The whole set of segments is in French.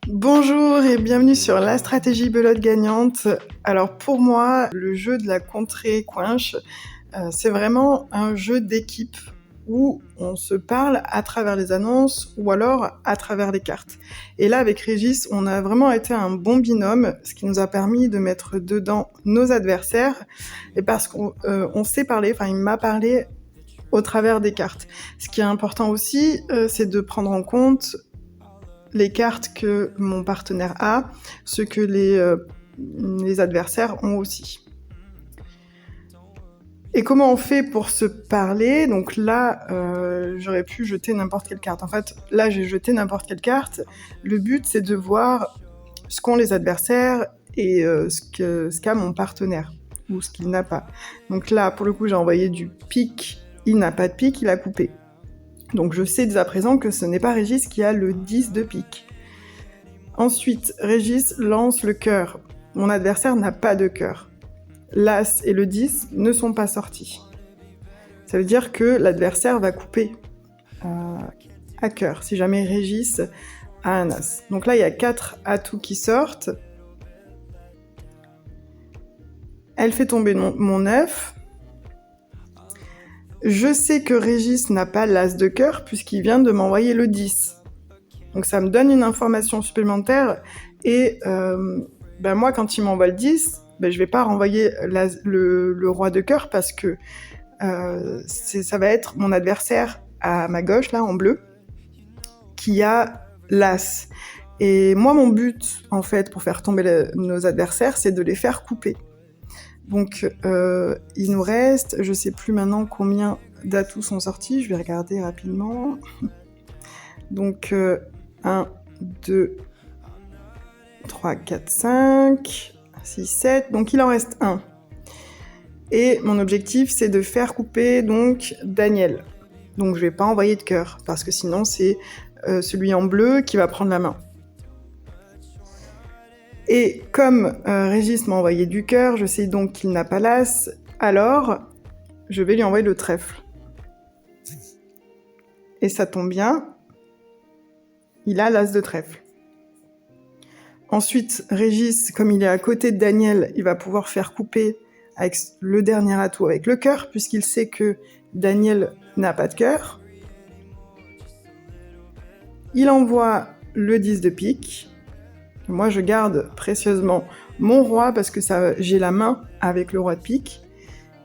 Bonjour et bienvenue sur la stratégie belote gagnante. Alors pour moi, le jeu de la contrée coinche, c'est vraiment un jeu d'équipe où on se parle à travers les annonces ou alors à travers les cartes. Et là, avec Régis, on a vraiment été un bon binôme, ce qui nous a permis de mettre dedans nos adversaires, et parce qu'on s'est parlé, enfin il m'a parlé au travers des cartes. Ce qui est important aussi, c'est de prendre en compte les cartes que mon partenaire a, ce que les adversaires ont aussi. Et comment on fait pour se parler ? Donc là, j'aurais pu jeter n'importe quelle carte. En fait, là, j'ai jeté n'importe quelle carte. Le but, c'est de voir ce qu'ont les adversaires et ce qu'a mon partenaire, ou ce qu'il n'a pas. Donc là, pour le coup, j'ai envoyé du pique. Il n'a pas de pique, il a coupé. Donc je sais dès à présent que ce n'est pas Régis qui a le 10 de pique. Ensuite, Régis lance le cœur. Mon adversaire n'a pas de cœur. L'As et le 10 ne sont pas sortis. Ça veut dire que l'adversaire va couper à cœur, si jamais Régis a un As. Donc là, il y a 4 atouts qui sortent. Elle fait tomber mon 9. Je sais que Régis n'a pas l'As de cœur puisqu'il vient de m'envoyer le 10. Donc ça me donne une information supplémentaire et moi, quand il m'envoie le 10, je vais pas renvoyer le roi de cœur parce que ça va être mon adversaire à ma gauche, là, en bleu, qui a l'As. Et moi, mon but, en fait, pour faire tomber nos adversaires, c'est de les faire couper. Donc, il nous reste, je sais plus maintenant combien d'atouts sont sortis, je vais regarder rapidement. Donc, 1, 2, 3, 4, 5, 6, 7, donc il en reste 1. Et mon objectif, c'est de faire couper donc Daniel. Donc je vais pas envoyer de cœur, parce que sinon c'est celui en bleu qui va prendre la main. Et comme Régis m'a envoyé du cœur, je sais donc qu'il n'a pas l'As, alors je vais lui envoyer le trèfle. Et ça tombe bien, il a l'As de trèfle. Ensuite, Régis, comme il est à côté de Daniel, il va pouvoir faire couper avec le dernier atout avec le cœur, puisqu'il sait que Daniel n'a pas de cœur. Il envoie le 10 de pique. Moi, je garde précieusement mon roi parce que j'ai la main avec le roi de pique.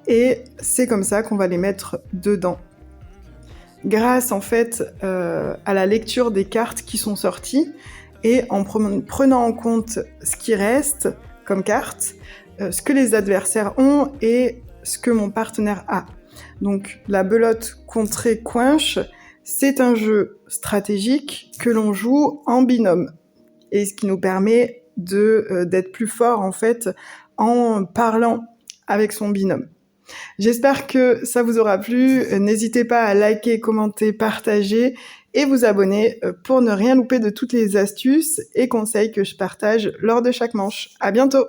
Et c'est comme ça qu'on va les mettre dedans. Grâce, en fait, à la lecture des cartes qui sont sorties et en prenant en compte ce qui reste comme carte, ce que les adversaires ont et ce que mon partenaire a. Donc, la belote contrée coinche, c'est un jeu stratégique que l'on joue en binôme. Et ce qui nous permet d'être plus fort, en fait, en parlant avec son binôme. J'espère que ça vous aura plu. N'hésitez pas à liker, commenter, partager et vous abonner pour ne rien louper de toutes les astuces et conseils que je partage lors de chaque manche. À bientôt!